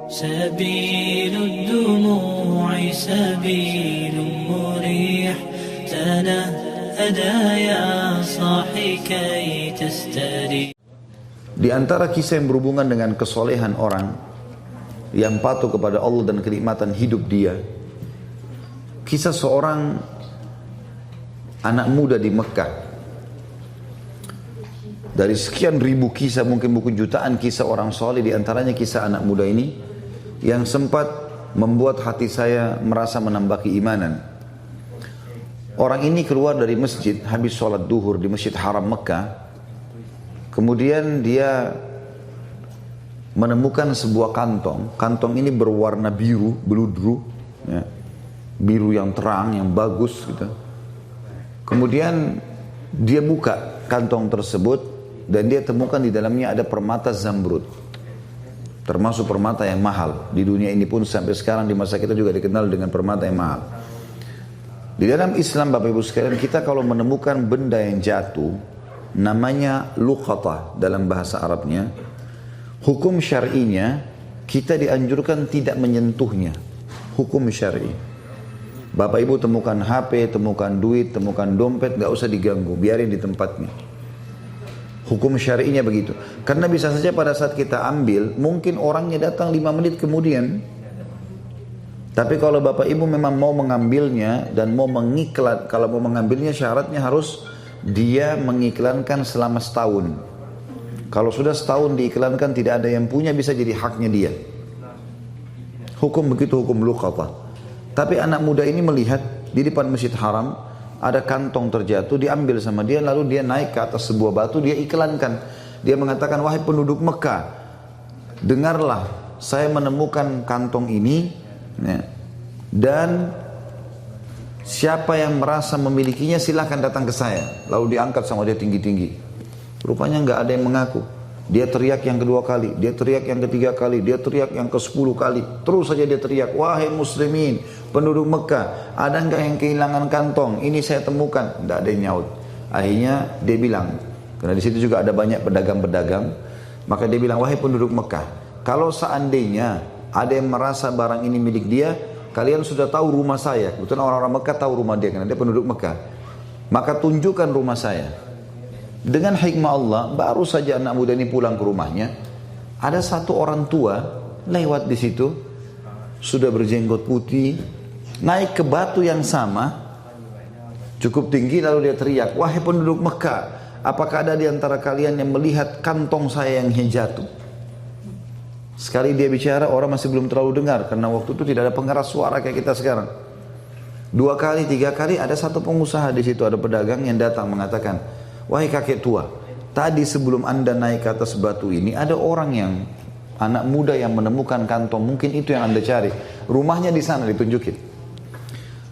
سبيل الدموع سبيل مريح تنهدى يا صاحي كي تستريح. Di antara kisah yang berhubungan dengan kesolehan orang yang patuh kepada Allah dan kenikmatan hidup dia, kisah seorang anak muda di Mekah. Dari sekian ribu kisah, mungkin buku jutaan kisah orang soleh, di antaranya kisah anak muda ini yang sempat membuat hati saya merasa menambah keimanan. Orang ini keluar dari masjid habis sholat duhur di Masjid Haram Mekah. Kemudian dia menemukan sebuah kantong. Kantong ini berwarna biru, beludru, ya. Biru yang terang, yang bagus gitu. Kemudian dia buka kantong tersebut dan dia temukan di dalamnya ada permata zamrud. Termasuk permata yang mahal. Di dunia ini pun sampai sekarang di masa kita juga dikenal dengan permata yang mahal. Di dalam Islam, Bapak Ibu sekalian, kita kalau menemukan benda yang jatuh, namanya luqatah dalam bahasa Arabnya. Hukum syar'inya, kita dianjurkan tidak menyentuhnya. Hukum syar'i. Bapak Ibu temukan HP, temukan duit, temukan dompet, gak usah diganggu, biarin di tempatnya. Hukum syar'inya begitu. Karena bisa saja pada saat kita ambil, mungkin orangnya datang 5 menit kemudian. Tapi kalau Bapak Ibu memang mau mengambilnya dan mau mengiklan, kalau mau mengambilnya syaratnya harus dia mengiklankan selama setahun. Kalau sudah setahun diiklankan tidak ada yang punya, bisa jadi haknya dia. Hukum begitu, hukum luqatah. Tapi anak muda ini melihat di depan Masjid Haram ada kantong terjatuh, diambil sama dia, lalu dia naik ke atas sebuah batu, dia iklankan. Dia mengatakan, wahai penduduk Mekah, dengarlah, saya menemukan kantong ini, ya, dan siapa yang merasa memilikinya silahkan datang ke saya. Lalu diangkat sama dia tinggi-tinggi. Rupanya nggak ada yang mengaku. Dia teriak yang kedua kali, dia teriak yang ketiga kali, dia teriak yang ke-10 kali. Terus saja dia teriak, wahai muslimin, penduduk Mekah, ada nggak yang kehilangan kantong? Ini saya temukan. Nggak ada yang nyaut. Akhirnya dia bilang, karena di situ juga ada banyak pedagang-pedagang, maka dia bilang, wahai penduduk Mekah, kalau seandainya ada yang merasa barang ini milik dia, kalian sudah tahu rumah saya. Kebetulan orang-orang Mekah tahu rumah dia, karena dia penduduk Mekah. Maka tunjukkan rumah saya. Dengan hikmah Allah, baru saja anak muda ini pulang ke rumahnya, ada satu orang tua lewat di situ, sudah berjenggot putih, naik ke batu yang sama, cukup tinggi, lalu dia teriak, wahai penduduk Mekah, apakah ada di antara kalian yang melihat kantong saya yang jatuh? Sekali dia bicara, orang masih belum terlalu dengar, karena waktu itu tidak ada pengeras suara kayak kita sekarang. 2 kali, 3 kali, ada satu pengusaha di situ, ada pedagang yang datang mengatakan, wahai kakek tua, tadi sebelum anda naik ke atas batu ini, ada orang yang, anak muda yang menemukan kantong, mungkin itu yang anda cari. Rumahnya di sana, ditunjukin.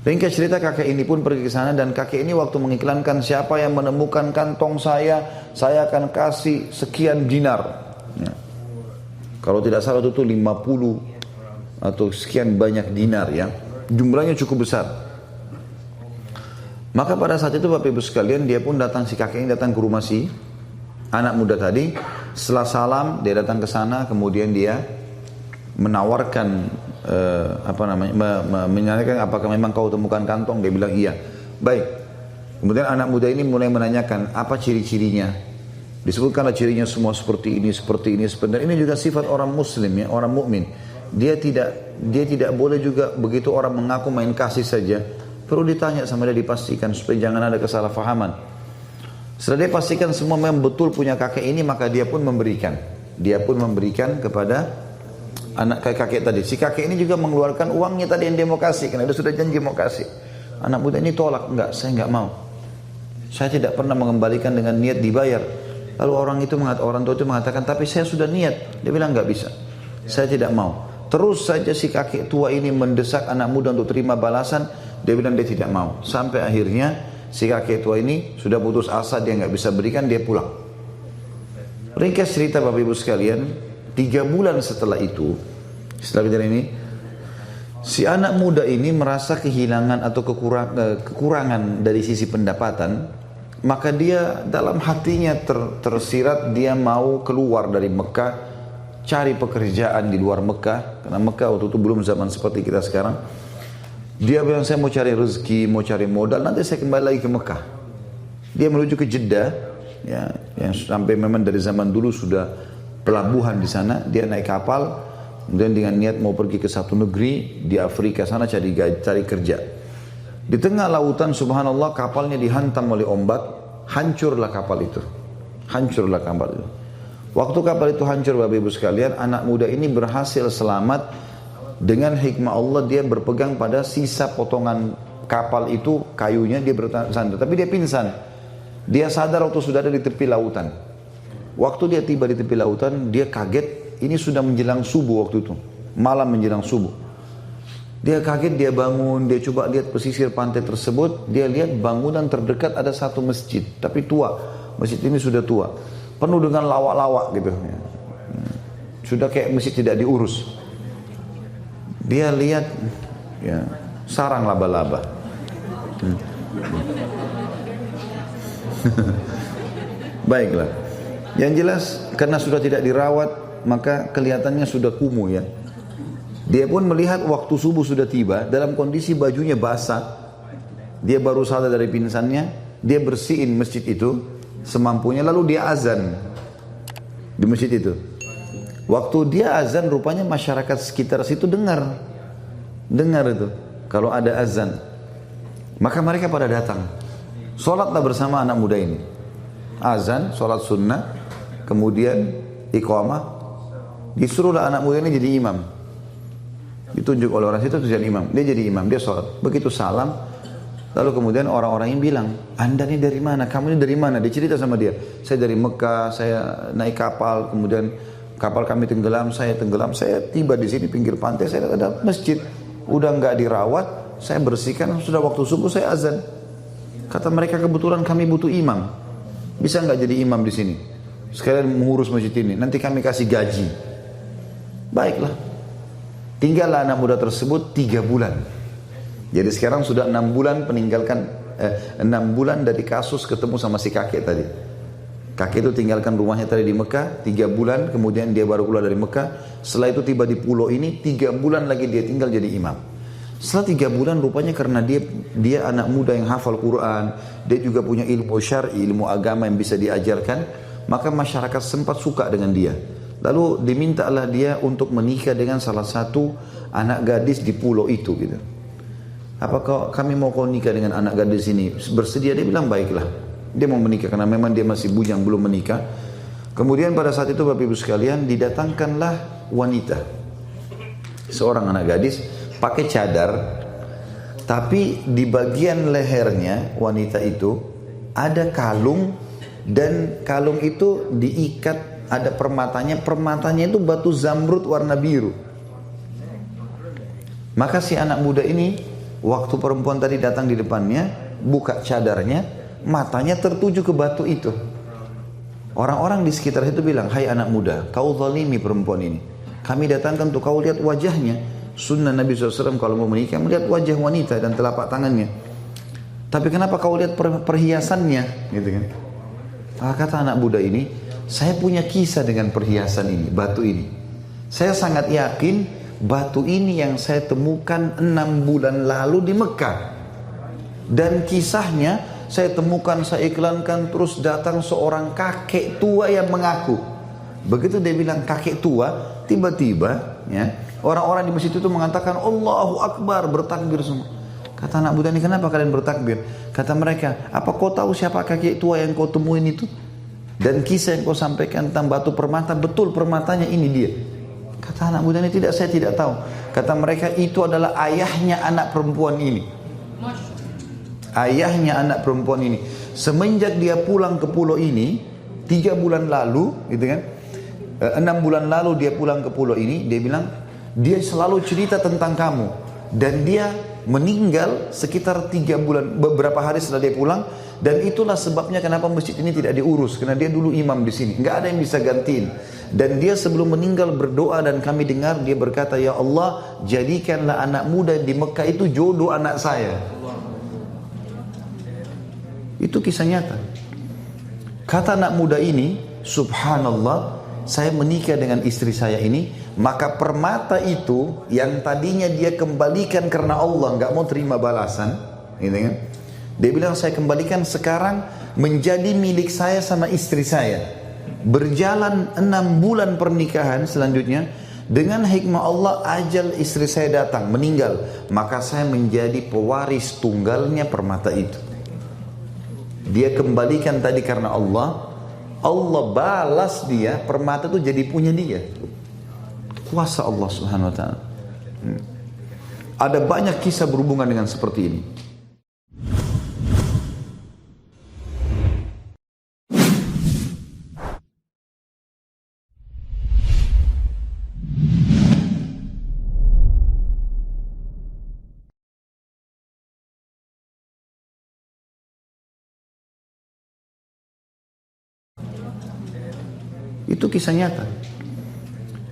Ringkas cerita, kakek ini pun pergi ke sana, dan kakek ini waktu mengiklankan, siapa yang menemukan kantong saya akan kasih sekian dinar. Ya. Kalau tidak salah itu 50 atau sekian banyak dinar, ya. Jumlahnya cukup besar. Maka pada saat itu Bapak Ibu sekalian, dia pun datang, si kakek ini datang ke rumah si anak muda tadi. Setelah salam, dia datang ke sana, kemudian dia menawarkan menanyakan apakah memang kau temukan kantong. Dia bilang iya. Baik. Kemudian anak muda ini mulai menanyakan apa ciri-cirinya. Disebutkanlah cirinya semua seperti ini, seperti ini, seperti ini. Ini juga sifat orang muslim, ya, orang mukmin. Dia tidak boleh juga begitu orang mengaku main kasih saja. Perlu ditanya sama dia, dipastikan supaya jangan ada kesalahpahaman. Setelah dia pastikan semua memang betul punya kakek ini, maka dia pun memberikan. Dia pun memberikan kepada anak kakek tadi. Si kakek ini juga mengeluarkan uangnya tadi yang dia mau kasih, karena dia sudah janji mau kasih. Anak muda ini tolak, enggak, saya enggak mau. Saya tidak pernah mengembalikan dengan niat dibayar. Lalu orang tua itu mengatakan, tapi saya sudah niat. Dia bilang enggak bisa, saya tidak mau. Terus saja si kakek tua ini mendesak anak muda untuk terima balasan. Dia bilang dia tidak mau. Sampai akhirnya si kakek tua ini sudah putus asa, dia nggak bisa berikan, dia pulang. Ringkas cerita Bapak Ibu sekalian, 3 bulan setelah itu, setelah kejadian ini, si anak muda ini merasa kehilangan atau kekurangan dari sisi pendapatan. Maka dia dalam hatinya tersirat, dia mau keluar dari Mekah cari pekerjaan di luar Mekah, karena Mekah waktu itu belum zaman seperti kita sekarang. Dia bilang saya mau cari rezeki, mau cari modal, nanti saya kembali lagi ke Mekah. Dia menuju ke Jeddah, ya, yang sampai memang dari zaman dulu sudah pelabuhan di sana. Dia naik kapal, kemudian dengan niat mau pergi ke satu negeri di Afrika sana cari kerja. Di tengah lautan subhanallah kapalnya dihantam oleh ombak, hancurlah kapal itu. Hancurlah kapal itu. Waktu kapal itu hancur Bapak Ibu sekalian, anak muda ini berhasil selamat dengan hikmah Allah. Dia berpegang pada sisa potongan kapal itu, kayunya dia bersandar. Tapi dia pingsan. Dia sadar waktu sudah ada di tepi lautan. Waktu dia tiba di tepi lautan, dia kaget. Ini sudah menjelang subuh waktu itu. Malam menjelang subuh. Dia kaget, dia bangun, dia coba lihat pesisir pantai tersebut. Dia lihat bangunan terdekat ada satu masjid. Tapi tua. Masjid ini sudah tua. Penuh dengan lawak-lawak gitu. Sudah kayak masjid tidak diurus. Dia lihat ya, sarang laba-laba. Baiklah. Yang jelas karena sudah tidak dirawat, maka kelihatannya sudah kumuh ya. Dia pun melihat waktu subuh sudah tiba dalam kondisi bajunya basah. Dia baru sadar dari pingsannya, dia bersihin masjid itu semampunya, lalu dia azan di masjid itu. Waktu dia azan, rupanya masyarakat sekitar situ dengar itu kalau ada azan. Maka mereka pada datang. Sholatlah bersama anak muda ini. Azan, sholat sunnah, kemudian iqamah. Disuruhlah anak muda ini jadi imam. Ditunjuk oleh orang situ jadi imam. Dia jadi imam, dia sholat. Begitu salam, lalu kemudian orang-orang ini bilang, Anda ini dari mana? Kamu ini dari mana? Dia cerita sama dia. Saya dari Mekah, saya naik kapal, kemudian kapal kami tenggelam, saya tiba di sini pinggir pantai, saya ada masjid. Udah nggak dirawat, saya bersihkan, sudah waktu subuh saya azan. Kata mereka, kebetulan kami butuh imam. Bisa nggak jadi imam di sini? Sekalian mengurus masjid ini, nanti kami kasih gaji. Baiklah. Tinggallah anak muda tersebut 3 bulan. Jadi sekarang sudah 6 bulan peninggalkan 6 bulan dari kasus ketemu sama si kakek tadi. Kakek itu tinggalkan rumahnya tadi di Mekah 3 bulan, kemudian dia baru keluar dari Mekah. Setelah itu tiba di pulau ini, 3 bulan lagi dia tinggal jadi imam. Setelah 3 bulan rupanya karena dia anak muda yang hafal Quran, dia juga punya ilmu syar'i, ilmu agama yang bisa diajarkan, maka masyarakat sempat suka dengan dia. Lalu dimintalah dia untuk menikah dengan salah satu anak gadis di pulau itu gitu. Apakah kami mau kau nikah dengan anak gadis ini? Bersedia? Dia bilang baiklah. Dia mau menikah karena memang dia masih bujang belum menikah. Kemudian pada saat itu Bapak Ibu sekalian didatangkanlah wanita. Seorang anak gadis pakai cadar. Tapi di bagian lehernya wanita itu ada kalung. Dan kalung itu diikat, ada permatanya itu batu zamrud warna biru. Maka si anak muda ini, waktu perempuan tadi datang di depannya, buka cadarnya, matanya tertuju ke batu itu. Orang-orang di sekitar itu bilang, hai anak muda, kau zalimi perempuan ini. Kami datangkan untuk kau lihat wajahnya. Sunnah Nabi SAW kalau mau menikah, melihat wajah wanita dan telapak tangannya. Tapi kenapa kau lihat perhiasannya? Gitu kan. Kata anak muda ini, saya punya kisah dengan perhiasan ini, batu ini. Saya sangat yakin batu ini yang saya temukan 6 bulan lalu di Mekah. Dan kisahnya saya temukan, saya iklankan, terus datang seorang kakek tua yang mengaku. Begitu dia bilang kakek tua, tiba-tiba ya, orang-orang di masjid itu mengatakan Allahu Akbar, bertakbir semua. Kata anak muda ini, kenapa kalian bertakbir? Kata mereka, apa kau tahu siapa kakek tua yang kau temuin itu? Dan kisah yang kau sampaikan tentang batu permata, betul permatanya ini dia. Kata anak muda ini, tidak, saya tidak tahu. Kata mereka, itu adalah ayahnya anak perempuan ini. Ayahnya anak perempuan ini. Semenjak dia pulang ke pulau ini, 3 bulan lalu, gitu kan, 6 bulan lalu dia pulang ke pulau ini, dia bilang, dia selalu cerita tentang kamu. Dan dia meninggal sekitar 3 bulan, beberapa hari setelah dia pulang. Dan itulah sebabnya kenapa masjid ini tidak diurus, karena dia dulu imam di sini, nggak ada yang bisa gantiin. Dan dia sebelum meninggal berdoa dan kami dengar dia berkata, ya Allah, jadikanlah anak muda di Mekah itu jodoh anak saya. Itu kisah nyata. Kata anak muda ini, subhanallah, saya menikah dengan istri saya ini, maka permata itu yang tadinya dia kembalikan karena Allah, nggak mau terima balasan, gitu kan? Dia bilang saya kembalikan sekarang menjadi milik saya sama istri saya. Berjalan 6 bulan pernikahan selanjutnya, dengan hikmah Allah ajal istri saya datang, meninggal, maka saya menjadi pewaris tunggalnya permata itu. Dia kembalikan tadi karena Allah, Allah balas dia, permata itu jadi punya dia. Kuasa Allah Subhanahu wa taala. Ada banyak kisah berhubungan dengan seperti ini. Itu kisah nyata.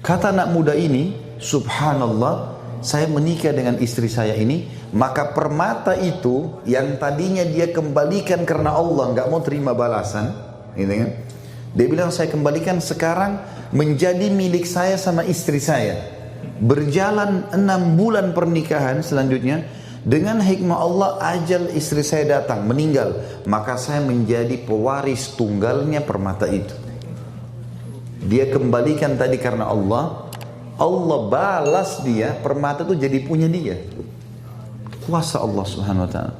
Kata anak muda ini, subhanallah, saya menikah dengan istri saya ini, maka permata itu yang tadinya dia kembalikan karena Allah, nggak mau terima balasan, gitu kan? Dia bilang saya kembalikan sekarang menjadi milik saya sama istri saya. Berjalan 6 bulan pernikahan selanjutnya, dengan hikmah Allah ajal istri saya datang, meninggal, maka saya menjadi pewaris tunggalnya permata itu. Dia kembalikan tadi karena Allah, Allah balas dia, permata itu jadi punya dia. Kuasa Allah Subhanahu wa taala.